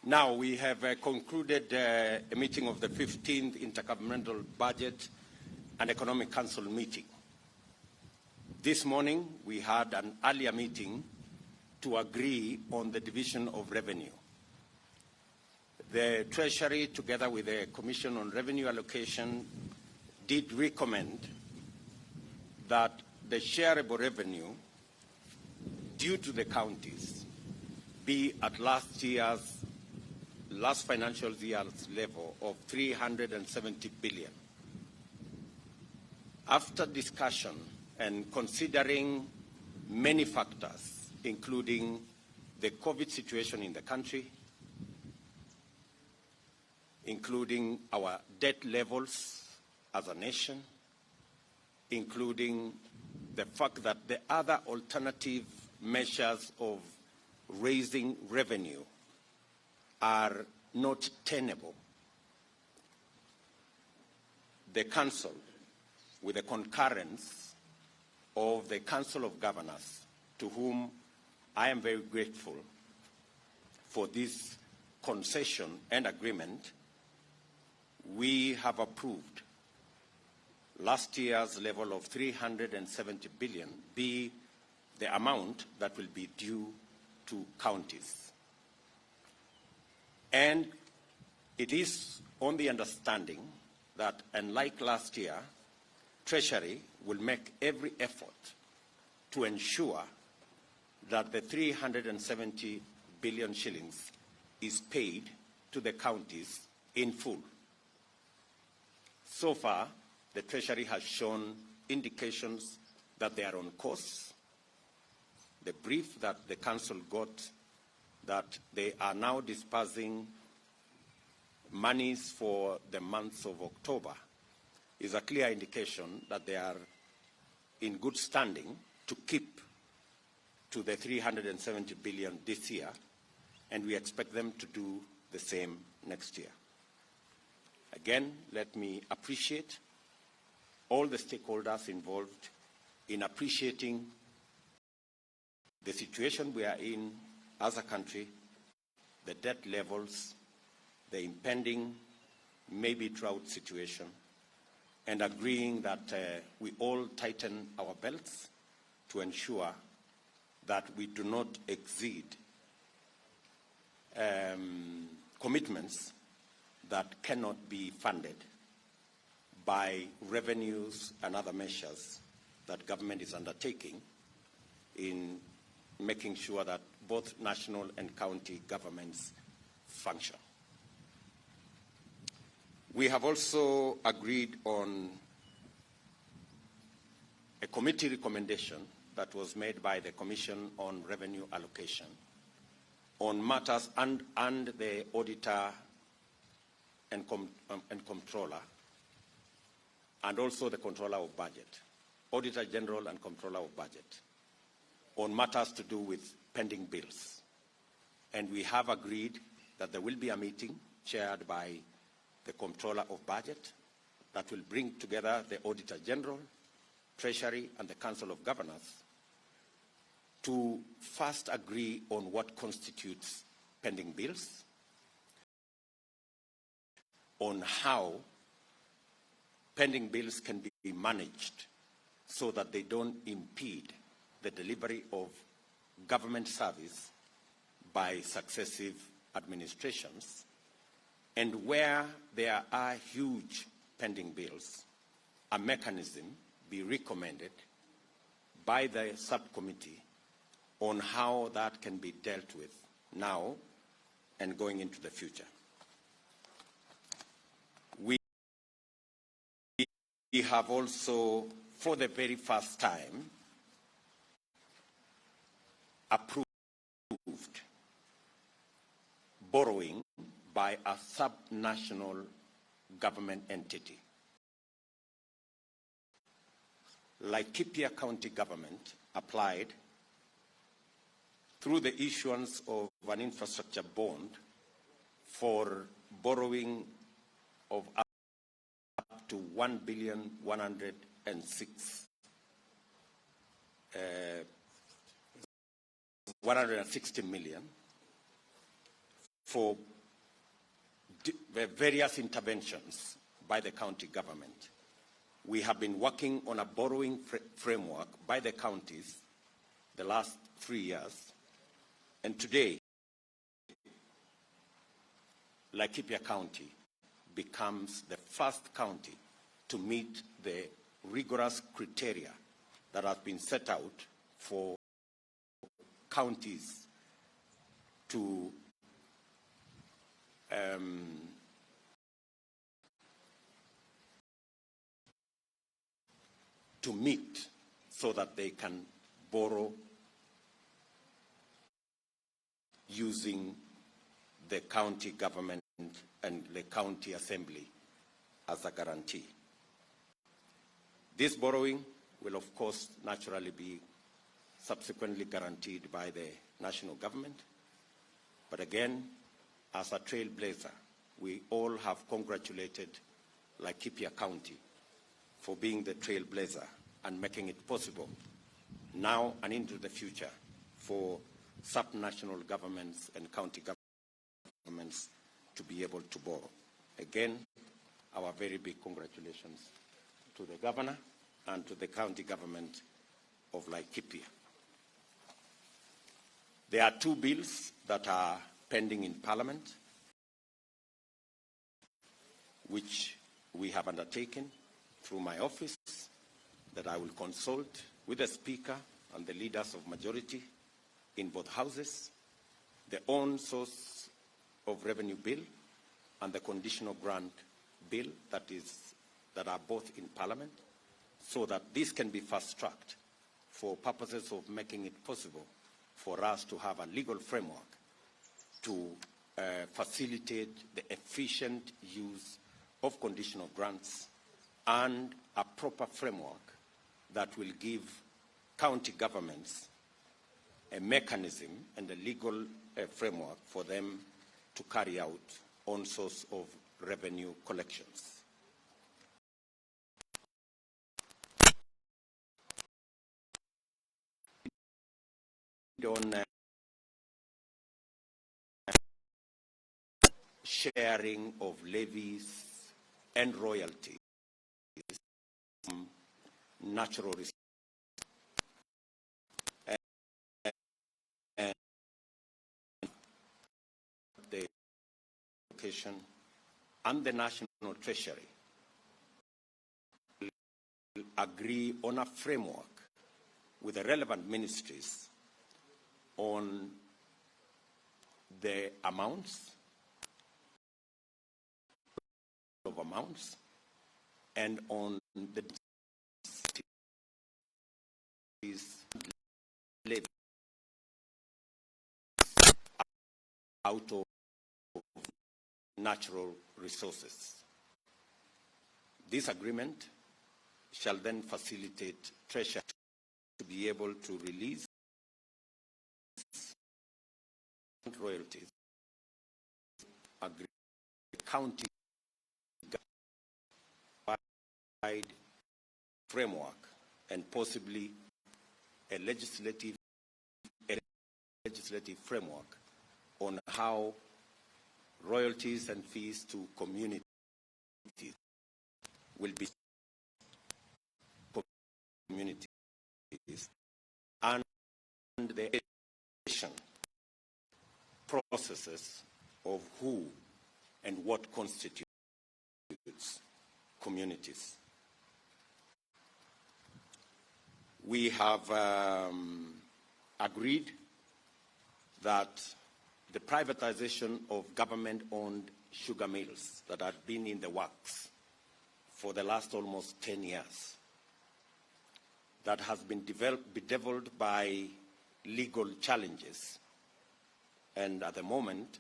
Now, we have concluded a meeting of the 15th Intergovernmental Budget and Economic Council meeting. This morning, we had an earlier meeting to agree on the division of revenue. The Treasury, together with the Commission on Revenue Allocation, did recommend that the shareable revenue due to the counties be at last financial year's level of 370 billion. After discussion and considering many factors, including the COVID situation in the country, including our debt levels as a nation, including the fact that the other alternative measures of raising revenue are not tenable, the Council, with the concurrence of the Council of Governors, to whom I am very grateful for this concession and agreement, we have approved last year's level of 370 billion be the amount that will be due to counties. And it is on the understanding that, unlike last year, Treasury will make every effort to ensure that the 370 billion shillings is paid to the counties in full. So far, the Treasury has shown indications that they are on course. The brief that the Council got that they are now dispersing monies for the month of October is a clear indication that they are in good standing to keep to the 370 billion this year, and we expect them to do the same next year. Again, let me appreciate all the stakeholders involved in appreciating the situation we are in as a country, the debt levels, the impending maybe drought situation, and agreeing that we all tighten our belts to ensure that we do not exceed commitments that cannot be funded by revenues and other measures that government is undertaking in making sure that both national and county governments function. We have also agreed on a committee recommendation that was made by the Commission on Revenue Allocation on matters and the auditor and comptroller, and also the controller of budget, Auditor General and Controller of Budget, on matters to do with pending bills. And we have agreed that there will be a meeting chaired by the Controller of Budget that will bring together the Auditor General, Treasury, and the Council of Governors to first agree on what constitutes pending bills, on how pending bills can be managed so that they don't impede the delivery of government service by successive administrations, and where there are huge pending bills, a mechanism be recommended by the subcommittee on how that can be dealt with now and going into the future. We have also, for the very first time, approved borrowing by a subnational government entity. Laikipia County Government applied through the issuance of an infrastructure bond for borrowing of up to 160 million for various interventions by the county government. We have been working on a borrowing framework by the counties the last 3 years, and today, Laikipia County becomes the first county to meet the rigorous criteria that have been set out for counties to meet so that they can borrow using the county government and the county assembly as a guarantee. This borrowing will, of course, naturally be subsequently guaranteed by the national government. But again, as a trailblazer, we all have congratulated Laikipia County for being the trailblazer and making it possible now and into the future for subnational governments and county governments to be able to borrow. Again, our very big congratulations to the governor and to the county government of Laikipia. There are 2 bills that are pending in Parliament, which we have undertaken through my office, that I will consult with the Speaker and the leaders of majority in both houses, the own source of revenue bill and the conditional grant bill that are both in Parliament, so that this can be fast-tracked for purposes of making it possible for us to have a legal framework to facilitate the efficient use of conditional grants and a proper framework that will give county governments a mechanism and a legal framework for them to carry out on source of revenue collections. On sharing of levies and royalties from natural resources and the education and the National Treasury will agree on a framework with the relevant ministries on the amounts and on the levies out of natural resources. This agreement shall then facilitate Treasury to be able to release royalties, agree county guide framework and possibly a legislative framework on how royalties and fees to communities will be and the processes of who and what constitutes communities. We have agreed that the privatization of government-owned sugar mills that have been in the works for the last almost 10 years, that has been bedeviled by legal challenges. And at the moment,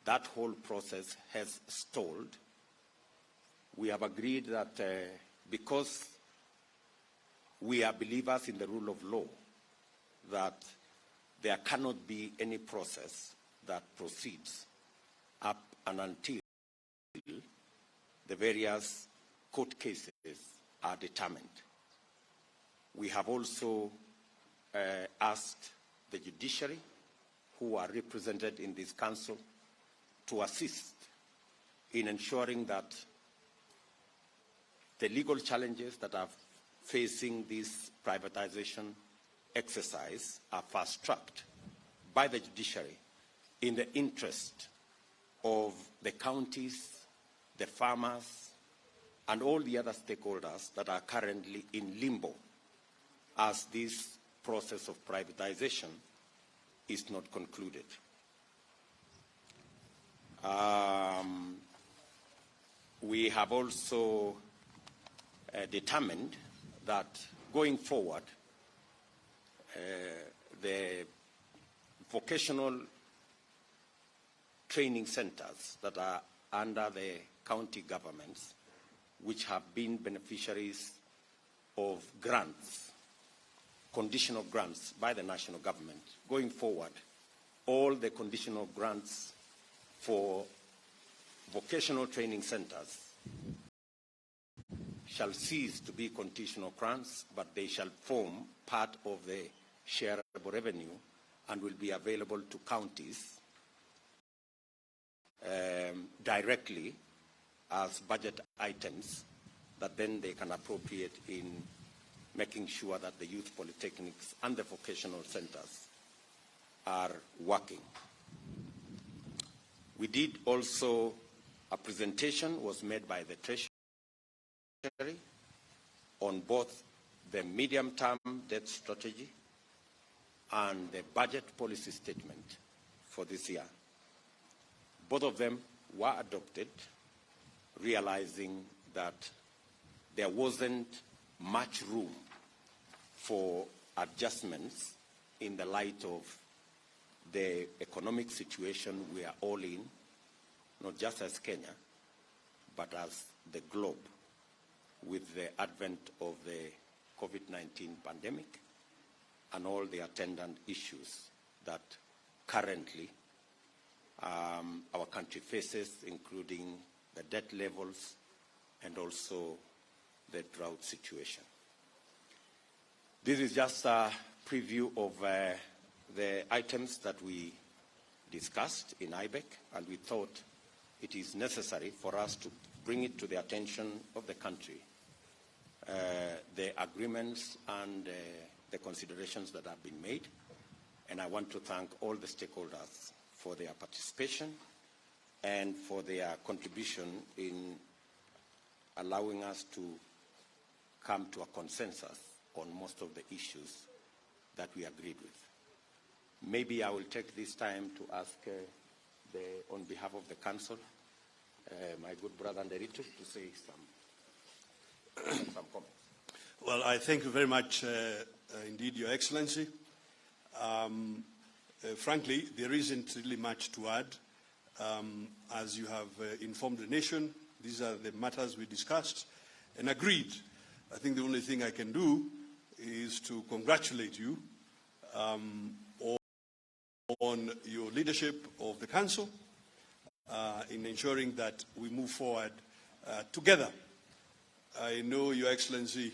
that whole process has stalled. We have agreed that because we are believers in the rule of law, that there cannot be any process that proceeds up and until the various court cases are determined. We have also asked the judiciary, who are represented in this council, to assist in ensuring that the legal challenges that are facing this privatization exercise are fast-tracked by the judiciary in the interest of the counties, the farmers, and all the other stakeholders that are currently in limbo as this process of privatization is not concluded. We have also determined that going forward, the vocational training centers that are under the county governments, which have been beneficiaries of grants, conditional grants by the national government, going forward, all the conditional grants for vocational training centers shall cease to be conditional grants, but they shall form part of the shareable revenue and will be available to counties directly as budget items that then they can appropriate in making sure that the youth polytechnics and the vocational centers are working. We did also, a presentation was made by the Treasury on both the medium-term debt strategy and the budget policy statement for this year. Both of them were adopted, realizing that there wasn't much room for adjustments in the light of the economic situation we are all in, not just as Kenya, but as the globe, with the advent of the COVID-19 pandemic and all the attendant issues that currently our country faces, including the debt levels and also the drought situation. This is just a preview of the items that we discussed in IBEC, and we thought it is necessary for us to bring it to the attention of the country, the agreements and the considerations that have been made. And I want to thank all the stakeholders for their participation and for their contribution in allowing us to come to a consensus on most of the issues that we agreed with. Maybe I will take this time to ask on behalf of the Council, my good brother Dp.Ruto, to say some comments. Well, I thank you very much indeed, Your Excellency. Frankly, there isn't really much to add. As you have informed the nation, these are the matters we discussed and agreed. I think the only thing I can do is to congratulate you on your leadership of the Council in ensuring that we move forward together. I know, Your Excellency,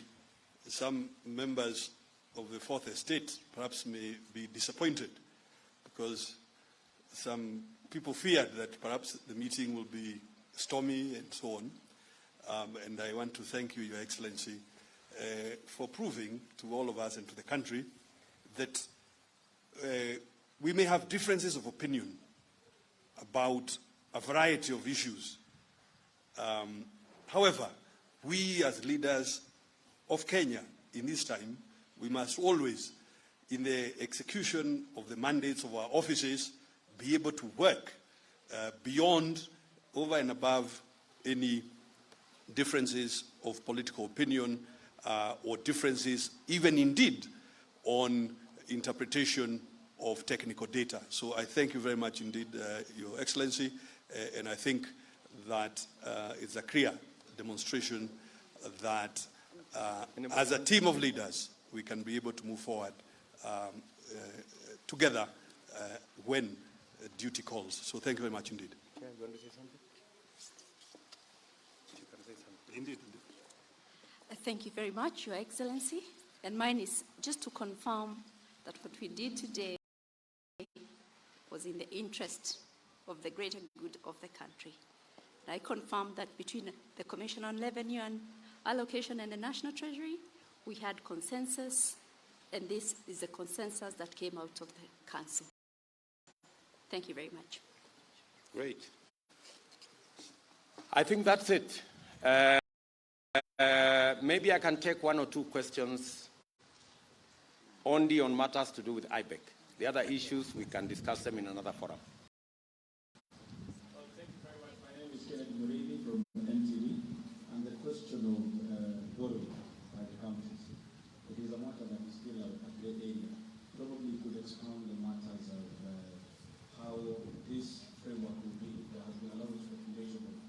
some members of the Fourth Estate perhaps may be disappointed because some people feared that perhaps the meeting will be stormy and so on. And I want to thank you, Your Excellency, for proving to all of us and to the country that we may have differences of opinion about a variety of issues. However, we as leaders of Kenya in this time, we must always, in the execution of the mandates of our offices, be able to work beyond, over and above any differences of political opinion or differences, even indeed, on interpretation of technical data. So I thank you very much indeed, Your Excellency, and I think that it's a clear demonstration that as a team of leaders, we can be able to move forward together when duty calls. So thank you very much indeed. Yeah, you want to say something? You can say something. Indeed. Thank you very much, Your Excellency. And mine is just to confirm that what we did today was in the interest of the greater good of the country. I confirm that between the Commission on Revenue and Allocation and the National Treasury, we had consensus, and this is the consensus that came out of the Council. Thank you very much. Great. I think that's it. Maybe I can take one or two questions only on matters to do with IBEC. The other issues, we can discuss them in another forum. Thank you very much. My name is Kenneth Murithi from NTV, and the question of borrowing by the counties. It is a matter that is still a great area. Probably you could expound the matters of how this framework will be. There has been a lot of speculation of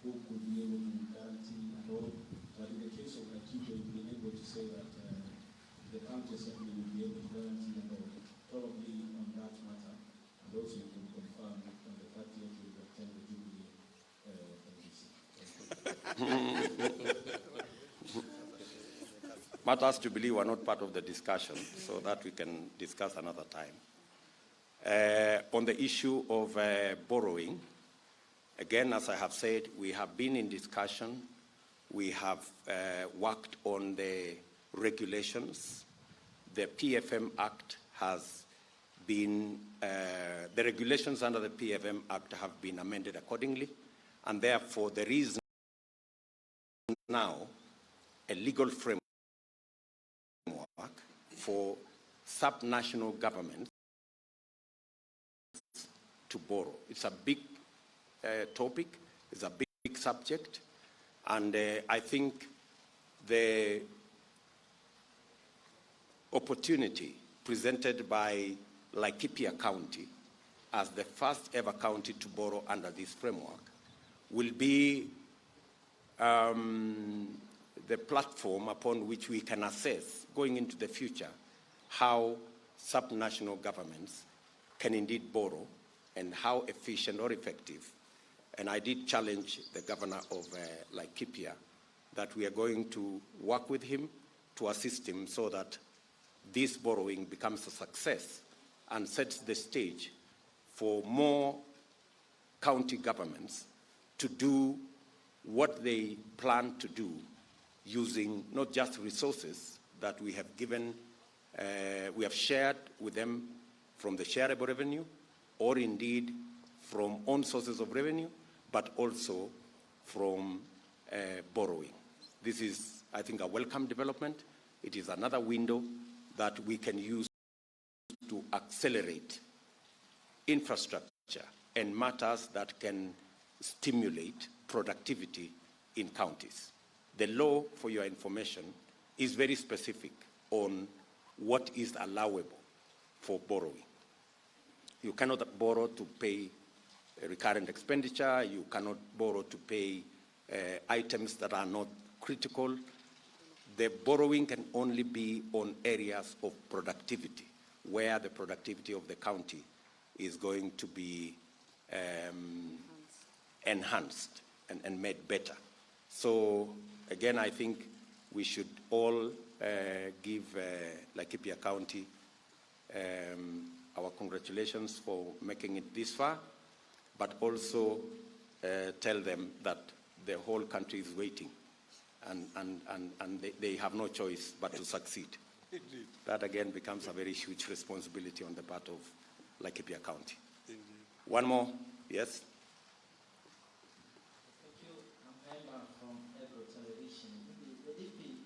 who could be able to guarantee and all. But in the case of Laikipia, you've been able to say that the county assembly will be able to guarantee and all. Probably on that matter, and also you can confirm on the 30th you will attend the Jubilee NDC. Matters Jubilee were not part of the discussion, so that we can discuss another time. On the issue of borrowing, again, as I have said, we have been in discussion. We have worked on the regulations. The PFM Act has been, the regulations under the PFM Act have been amended accordingly, and therefore there is now a legal framework for subnational governments to borrow. It's a big topic, it's a big subject, and I think the opportunity presented by Laikipia County as the first ever county to borrow under this framework will be the platform upon which we can assess going into the future how subnational governments can indeed borrow and how efficient or effective. And I did challenge the governor of Laikipia that we are going to work with him to assist him so that this borrowing becomes a success and sets the stage for more county governments to do what they plan to do using not just resources that we have given, we have shared with them from the shareable revenue or indeed from own sources of revenue, but also from borrowing. This is, I think, a welcome development. It is another window that we can use to accelerate infrastructure and matters that can stimulate productivity in counties. The law, for your information, is very specific on what is allowable for borrowing. You cannot borrow to pay recurrent expenditure. You cannot borrow to pay items that are not critical. The borrowing can only be on areas of productivity, where the productivity of the county is going to be enhanced and made better. So, again, I think we should all give Laikipia County our congratulations for making it this far, but also tell them that the whole country is waiting and they have no choice but to succeed. Indeed. That again becomes a very huge responsibility on the part of Laikipia County. Indeed. One more, yes? Thank you. I'm Emma from Ebro Television. The DP,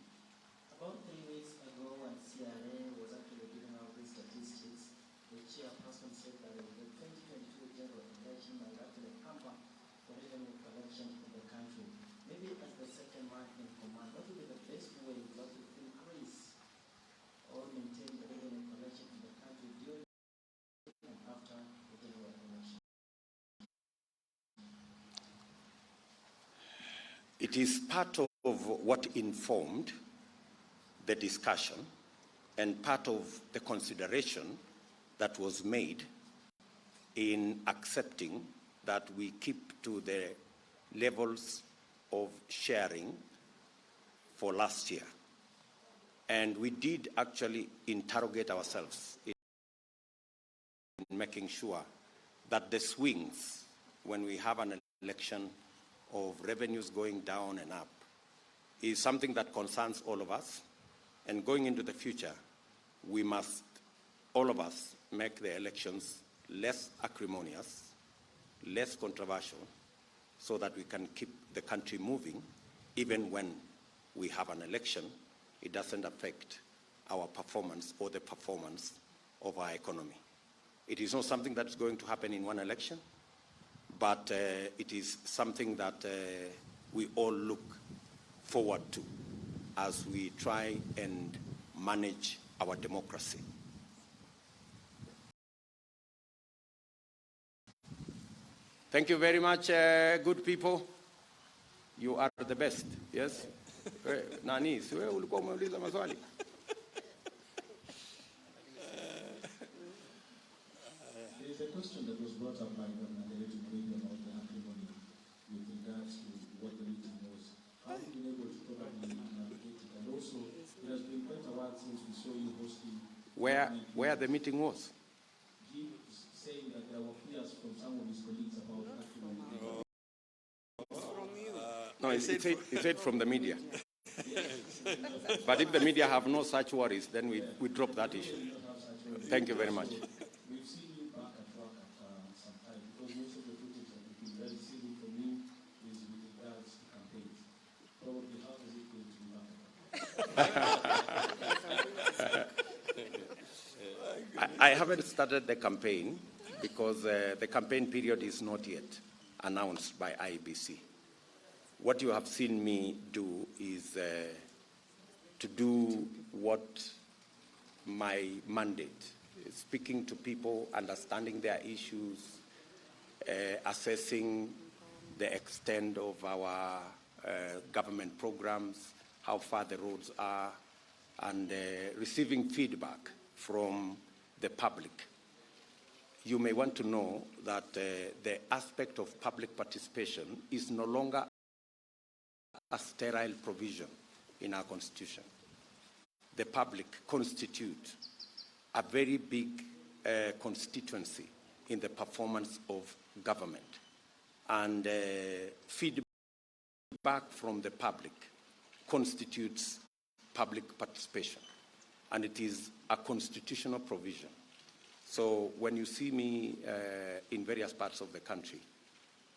about 3 weeks ago when CRA was actually giving out these statistics, the chairperson said that the 2022 general election might actually hamper the revenue collection in the country. Maybe as the second man in command, what would be the best way to increase or maintain the revenue collection in the country during and after the general election? It is part of what informed the discussion and part of the consideration that was made in accepting that we keep to the levels of sharing for last year. And we did actually interrogate ourselves in making sure that the swings when we have an election of revenues going down and up is something that concerns all of us. And going into the future, we must, all of us, make the elections less acrimonious, less controversial, so that we can keep the country moving. Even when we have an election, it doesn't affect our performance or the performance of our economy. It is not something that's going to happen in one election, but it is something that we all look forward to as we try and manage our democracy. Thank you very much, good people. You are the best, yes? Nani, wewe ulikuwa umeuliza maswali? There is a question that was brought up by Nairobi about the acrimony with regards to what the meeting was. How have you been able to probably navigate it? And also, it has been quite a while since we saw you hosting. Where the meeting was? He saying that there were fears from some of his colleagues about acrimony. No, he said from the media. But if the media have no such worries, then we drop that issue. Thank you very much. We've seen you back at work at some time, because most of the footage that we've been very seeing from you is with regards to campaigns. Probably, how is it going to be back? I haven't started the campaign because the campaign period is not yet announced by IEBC. What you have seen me do is to do what my mandate is: speaking to people, understanding their issues, assessing the extent of our government programs, how far the roads are, and receiving feedback from the public. You may want to know that the aspect of public participation is no longer a sterile provision in our Constitution. The public constitute a very big constituency in the performance of government. And feedback from the public constitutes public participation. And it is a constitutional provision. So when you see me in various parts of the country,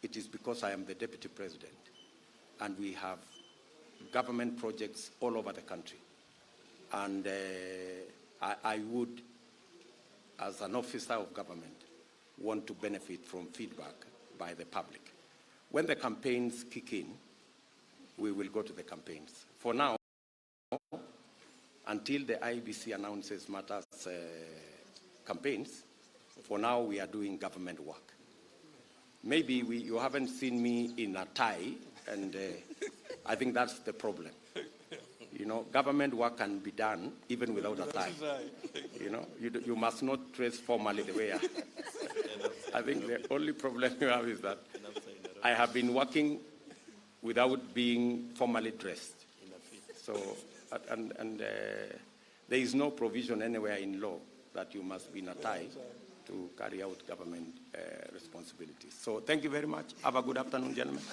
it is because I am the Deputy President. And we have government projects all over the country. And I would, as an officer of government, want to benefit from feedback by the public. When the campaigns kick in, we will go to the campaigns. For now, until the IEBC announces matters campaigns, for now we are doing government work. Maybe you haven't seen me in a tie, and I think that's the problem. You know, government work can be done even without a tie. You know, you must not dress formally the way I think the only problem you have is that I have been working without being formally dressed. So, and there is no provision anywhere in law that you must be in a tie to carry out government responsibilities. So thank you very much. Have a good afternoon, gentlemen.